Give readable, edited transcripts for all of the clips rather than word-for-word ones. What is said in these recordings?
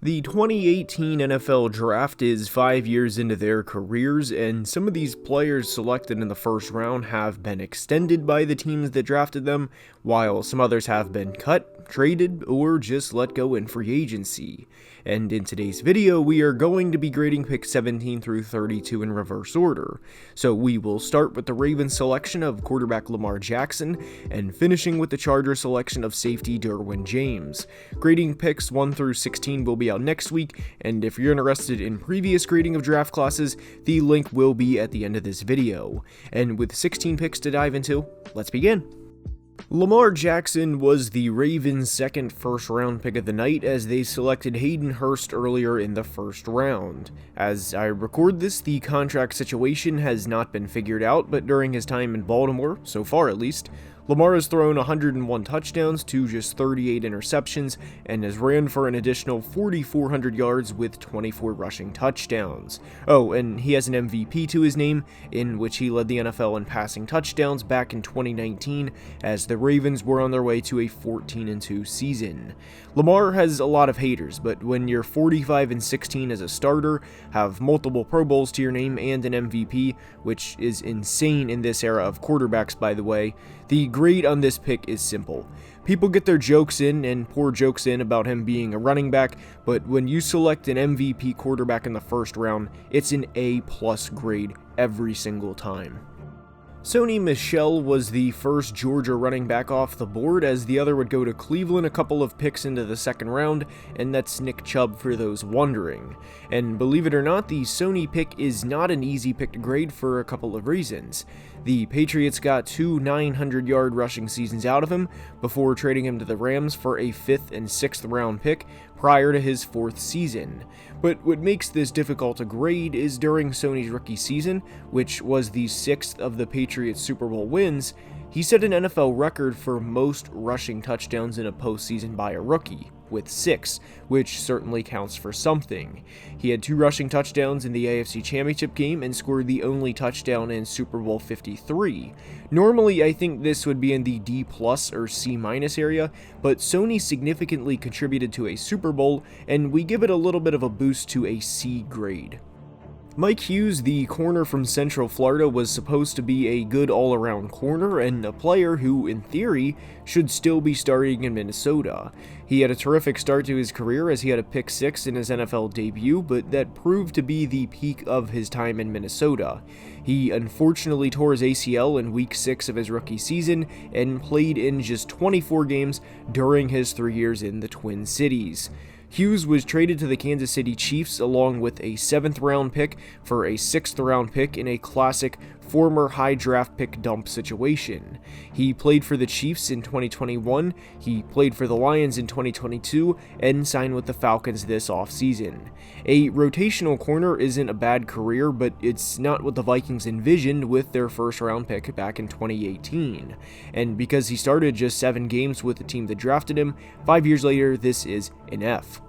The 2018 NFL Draft is 5 years into their careers, and some of these players selected in the first round have been extended by the teams that drafted them, while some others have been cut, traded, or just let go in free agency. And in today's video, we are going to be grading picks 17 through 32 in reverse order. So we will start with the Ravens selection of quarterback Lamar Jackson, and finishing with the Chargers selection of safety Derwin James. Grading picks 1 through 16 will be out next week, and if you're interested in previous grading of draft classes, the link will be at the end of this video. And with 16 picks to dive into, let's begin. Lamar Jackson was the Ravens' second first-round pick of the night, as they selected Hayden Hurst earlier in the first round. As I record this, the contract situation has not been figured out, but during his time in Baltimore, so far at least, Lamar has thrown 101 touchdowns to just 38 interceptions and has ran for an additional 4,400 yards with 24 rushing touchdowns. Oh, and he has an MVP to his name, in which he led the NFL in passing touchdowns back in 2019 as the Ravens were on their way to a 14-2 season. Lamar has a lot of haters, but when you're 45-16 as a starter, have multiple Pro Bowls to your name and an MVP, which is insane in this era of quarterbacks by the way, the grade on this pick is simple. People get their jokes in and poor jokes in about him being a running back, but when you select an MVP quarterback in the first round, it's an A+ grade every single time. Sony Michel was the first Georgia running back off the board, as the other would go to Cleveland a couple of picks into the second round, and that's Nick Chubb for those wondering. And believe it or not, the Sony pick is not an easy pick to grade for a couple of reasons. The Patriots got 2 900-yard rushing seasons out of him before trading him to the Rams for a 5th and 6th round pick prior to his 4th season. But what makes this difficult to grade is during Sony's rookie season, which was the 6th of the Patriots Super Bowl wins, he set an NFL record for most rushing touchdowns in a postseason by a rookie, with 6, which certainly counts for something. He had 2 rushing touchdowns in the AFC Championship game and scored the only touchdown in Super Bowl 53. Normally, I think this would be in the D+ or C- area, but Sony significantly contributed to a Super Bowl, and we give it a little bit of a boost to a C grade. Mike Hughes, the corner from Central Florida, was supposed to be a good all-around corner and a player who, in theory, should still be starting in Minnesota. He had a terrific start to his career as he had a pick 6 in his NFL debut, but that proved to be the peak of his time in Minnesota. He unfortunately tore his ACL in week 6 of his rookie season and played in just 24 games during his 3 years in the Twin Cities. Hughes was traded to the Kansas City Chiefs along with a 7th round pick for a 6th round pick in a classic former high draft pick dump situation. He played for the Chiefs in 2021, he played for the Lions in 2022, and signed with the Falcons this offseason. A rotational corner isn't a bad career, but it's not what the Vikings envisioned with their first round pick back in 2018. And because he started just 7 games with the team that drafted him, 5 years later this is an F.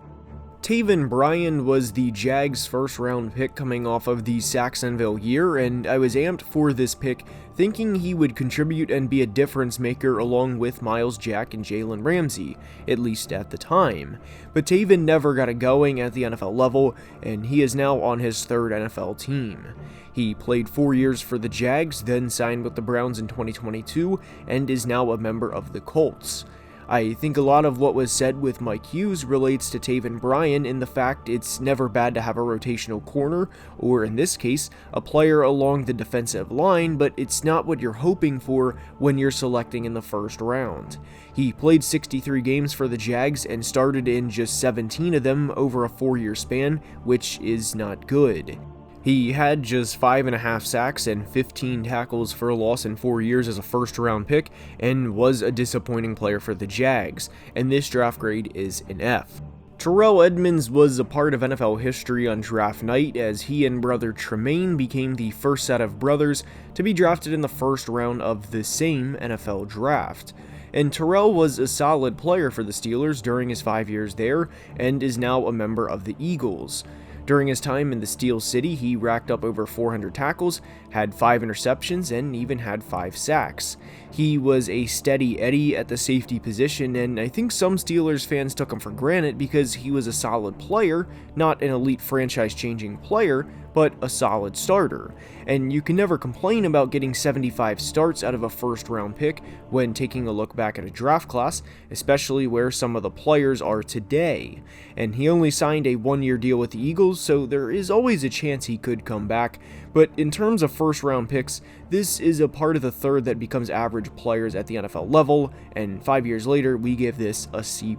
Taven Bryan was the Jags' first-round pick coming off of the Saxonville year, and I was amped for this pick, thinking he would contribute and be a difference maker along with Myles Jack and Jalen Ramsey, at least at the time. But Taven never got it going at the NFL level, and he is now on his 3rd NFL team. He played 4 years for the Jags, then signed with the Browns in 2022, and is now a member of the Colts. I think a lot of what was said with Mike Hughes relates to Taven Bryan in the fact it's never bad to have a rotational corner, or in this case, a player along the defensive line, but it's not what you're hoping for when you're selecting in the first round. He played 63 games for the Jags and started in just 17 of them over a 4-year span, which is not good. He had just 5.5 sacks and 15 tackles for a loss in 4 years as a first-round pick, and was a disappointing player for the Jags, and this draft grade is an F. Terrell Edmunds was a part of NFL history on draft night, as he and brother Tremaine became the first set of brothers to be drafted in the first round of the same NFL draft. And Terrell was a solid player for the Steelers during his 5 years there, and is now a member of the Eagles. During his time in the Steel City, he racked up over 400 tackles, had 5 interceptions, and even had 5 sacks. He was a steady Eddie at the safety position, and I think some Steelers fans took him for granted because he was a solid player, not an elite franchise-changing player, but a solid starter. And you can never complain about getting 75 starts out of a first-round pick when taking a look back at a draft class, especially where some of the players are today. And he only signed a 1-year deal with the Eagles, so there is always a chance he could come back. But in terms of first-round picks, this is a part of the third that becomes average players at the NFL level, and 5 years later, we give this a C+.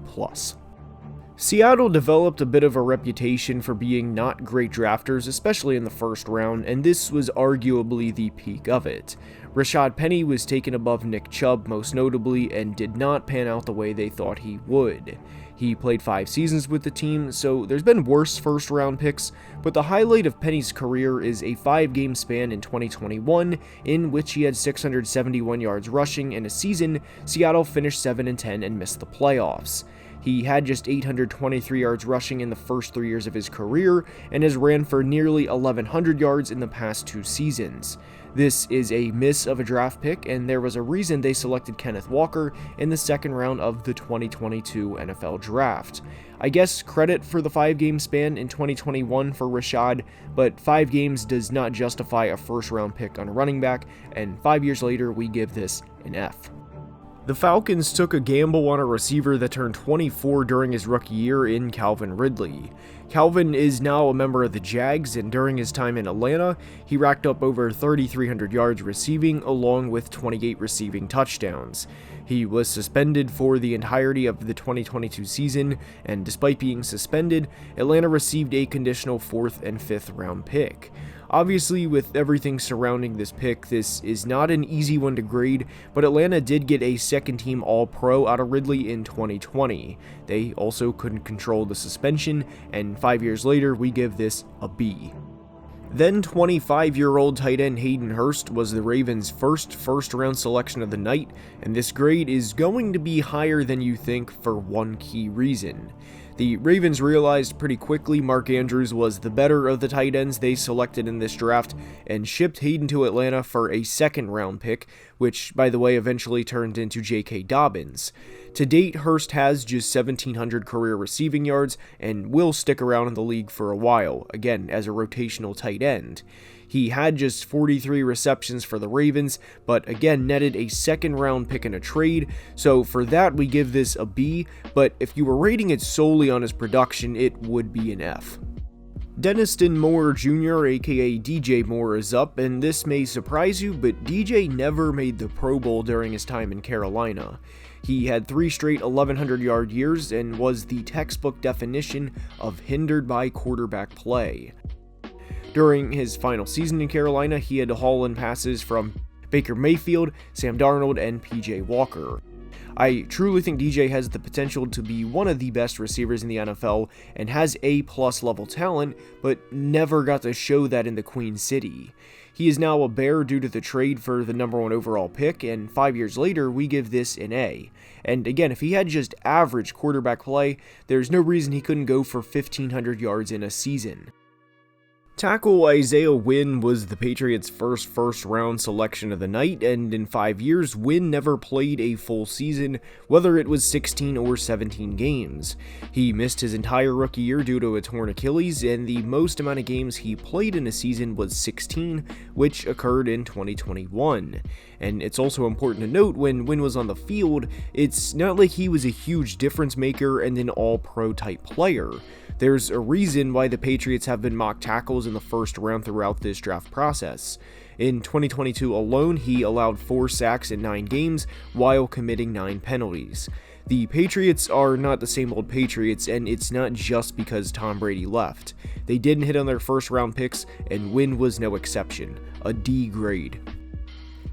Seattle developed a bit of a reputation for being not great drafters, especially in the first round, and this was arguably the peak of it. Rashaad Penny was taken above Nick Chubb most notably, and did not pan out the way they thought he would. He played 5 seasons with the team, so there's been worse first round picks, but the highlight of Penny's career is a 5-game span in 2021, in which he had 671 yards rushing in a season. Seattle finished 7-10 and missed the playoffs. He had just 823 yards rushing in the first 3 years of his career, and has ran for nearly 1,100 yards in the past 2 seasons. This is a miss of a draft pick, and there was a reason they selected Kenneth Walker in the second round of the 2022 NFL Draft. I guess credit for the 5-game span in 2021 for Rashaad, but 5 games does not justify a first-round pick on a running back, and 5 years later we give this an F. The Falcons took a gamble on a receiver that turned 24 during his rookie year in Calvin Ridley. Calvin is now a member of the Jags, and during his time in Atlanta, he racked up over 3,300 yards receiving along with 28 receiving touchdowns. He was suspended for the entirety of the 2022 season, and despite being suspended, Atlanta received a conditional 4th and 5th round pick. Obviously, with everything surrounding this pick, this is not an easy one to grade, but Atlanta did get a second-team All-Pro out of Ridley in 2020. They also couldn't control the suspension, and 5 years later, we give this a B. Then 25-year-old tight end Hayden Hurst was the Ravens' first-round selection of the night, and this grade is going to be higher than you think for one key reason. The Ravens realized pretty quickly Mark Andrews was the better of the tight ends they selected in this draft, and shipped Hayden to Atlanta for a second-round pick, which, by the way, eventually turned into J.K. Dobbins. To date, Hurst has just 1,700 career receiving yards, and will stick around in the league for a while, again, as a rotational tight end. He had just 43 receptions for the Ravens, but again netted a second-round pick in a trade, so for that we give this a B, but if you were rating it solely on his production, it would be an F. Denniston Moore Jr., aka DJ Moore, is up, and this may surprise you, but DJ never made the Pro Bowl during his time in Carolina. He had 3 straight 1,100-yard years and was the textbook definition of hindered by quarterback play. During his final season in Carolina, he had to haul in passes from Baker Mayfield, Sam Darnold, and PJ Walker. I truly think DJ has the potential to be one of the best receivers in the NFL and has A-plus level talent, but never got to show that in the Queen City. He is now a Bear due to the trade for the number 1 overall pick, and 5 years later, we give this an A. And again, if he had just average quarterback play, there's no reason he couldn't go for 1,500 yards in a season. Tackle Isaiah Wynn was the Patriots' first-round selection of the night, and in 5 years, Wynn never played a full season, whether it was 16 or 17 games. He missed his entire rookie year due to a torn Achilles, and the most amount of games he played in a season was 16, which occurred in 2021. And it's also important to note, when Wynn was on the field, it's not like he was a huge difference maker and an all-pro type player. There's a reason why the Patriots have been mock tackles in the first round throughout this draft process. In 2022 alone, he allowed 4 sacks in 9 games while committing 9 penalties. The Patriots are not the same old Patriots, and it's not just because Tom Brady left. They didn't hit on their first round picks, and Wynn was no exception. A D grade.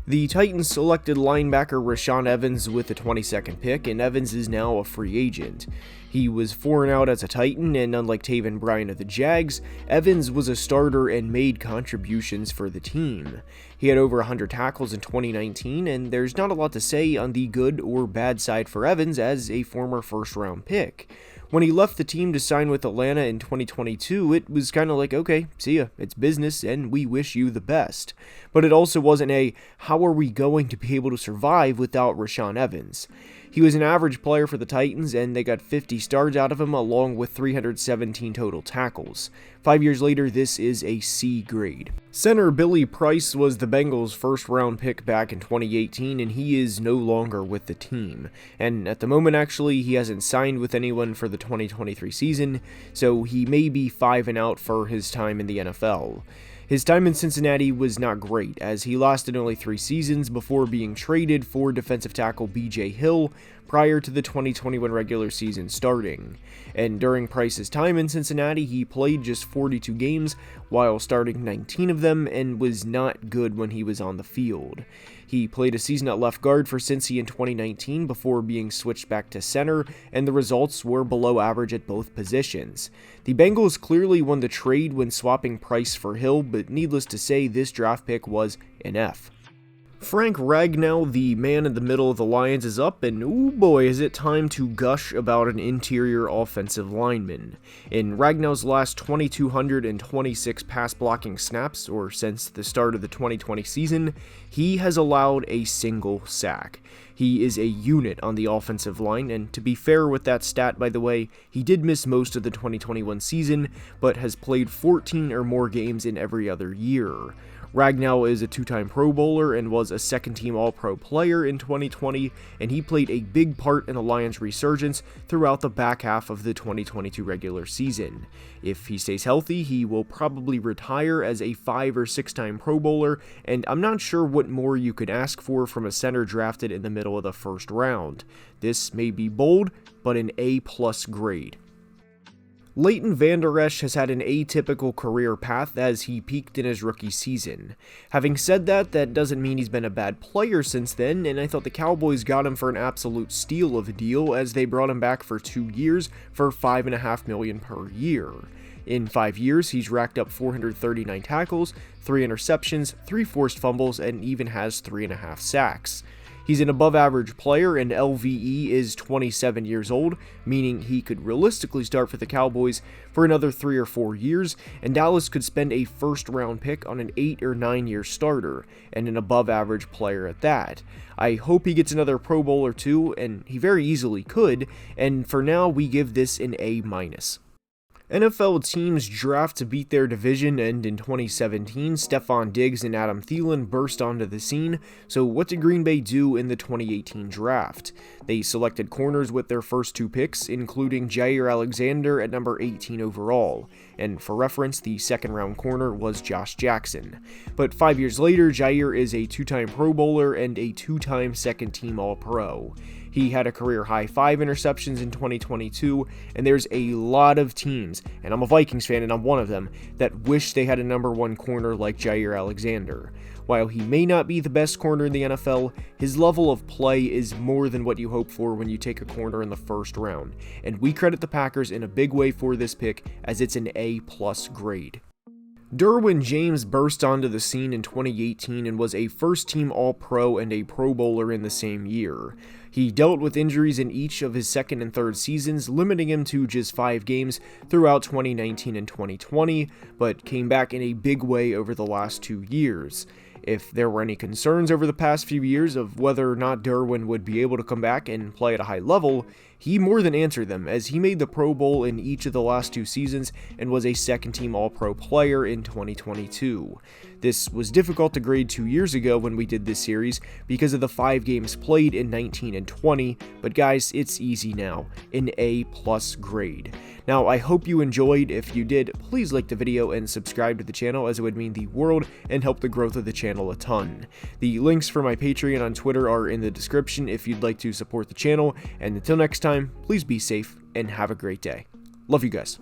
The Titans selected linebacker Rashaan Evans with the 22nd pick, and Evans is now a free agent. He was 4-out as a Titan, and unlike Taven Bryan of the Jags, Evans was a starter and made contributions for the team. He had over 100 tackles in 2019, and there's not a lot to say on the good or bad side for Evans as a former first-round pick. When he left the team to sign with Atlanta in 2022, it was kind of like, okay, see ya, it's business and we wish you the best. But it also wasn't a, how are we going to be able to survive without Rashaan Evans? He was an average player for the Titans, and they got 50 starts out of him along with 317 total tackles. 5 years later, this is a C grade. Center Billy Price was the Bengals' first-round pick back in 2018, and he is no longer with the team. And at the moment, actually, he hasn't signed with anyone for the 2023 season, so he may be 5 and out for his time in the NFL. His time in Cincinnati was not great, as he lasted only 3 seasons before being traded for defensive tackle B.J. Hill prior to the 2021 regular season starting. And during Price's time in Cincinnati, he played just 42 games while starting 19 of them and was not good when he was on the field. He played a season at left guard for Cincy in 2019 before being switched back to center, and the results were below average at both positions. The Bengals clearly won the trade when swapping Price for Hill, but needless to say, this draft pick was an F. Frank Ragnow, the man in the middle of the Lions, is up, and oh boy, is it time to gush about an interior offensive lineman. In Ragnow's last 2,226 pass blocking snaps, or since the start of the 2020 season, he has allowed a single sack. He is a unit on the offensive line, and to be fair with that stat, by the way, he did miss most of the 2021 season, but has played 14 or more games in every other year. Ragnow is a 2-time Pro Bowler and was a second-team All-Pro player in 2020, and he played a big part in the Lions' resurgence throughout the back half of the 2022 regular season. If he stays healthy, he will probably retire as a 5- or 6-time Pro Bowler, and I'm not sure what more you could ask for from a center drafted in the middle of the first round. This may be bold, but an A+ grade. Leighton Vander Esch has had an atypical career path as he peaked in his rookie season. Having said that, that doesn't mean he's been a bad player since then, and I thought the Cowboys got him for an absolute steal of a deal as they brought him back for 2 years for $5.5 million per year. In 5 years, he's racked up 439 tackles, 3 interceptions, 3 forced fumbles, and even has 3.5 sacks. He's an above-average player, and LVE is 27 years old, meaning he could realistically start for the Cowboys for another 3 or 4 years, and Dallas could spend a first-round pick on an 8 or 9-year starter, and an above-average player at that. I hope he gets another Pro Bowl or 2, and he very easily could, and for now we give this an A-. NFL teams draft to beat their division, and in 2017, Stephon Diggs and Adam Thielen burst onto the scene. So what did Green Bay do in the 2018 draft? They selected corners with their first 2 picks, including Jair Alexander at number 18 overall. And for reference, the second-round corner was Josh Jackson. But 5 years later, Jair is a 2-time Pro Bowler and a 2-time second-team All-Pro. He had a career-high 5 interceptions in 2022, and there's a lot of teams, and I'm a Vikings fan and I'm one of them, that wish they had a number 1 corner like Jair Alexander. While he may not be the best corner in the NFL, his level of play is more than what you hope for when you take a corner in the first round, and we credit the Packers in a big way for this pick as it's an A+ grade. Derwin James burst onto the scene in 2018 and was a first-team All-Pro and a Pro Bowler in the same year. He dealt with injuries in each of his second and third seasons, limiting him to just 5 games throughout 2019 and 2020, but came back in a big way over the last 2 years. If there were any concerns over the past few years of whether or not Derwin would be able to come back and play at a high level, he more than answered them, as he made the Pro Bowl in each of the last 2 seasons and was a second-team All-Pro player in 2022. This was difficult to grade 2 years ago when we did this series because of the 5 games played in 19 and 20, but guys, it's easy now, an A+ grade. Now, I hope you enjoyed. If you did, please like the video and subscribe to the channel, as it would mean the world and help the growth of the channel a ton. The links for my Patreon on Twitter are in the description if you'd like to support the channel, and until next time, please be safe and have a great day. Love you guys.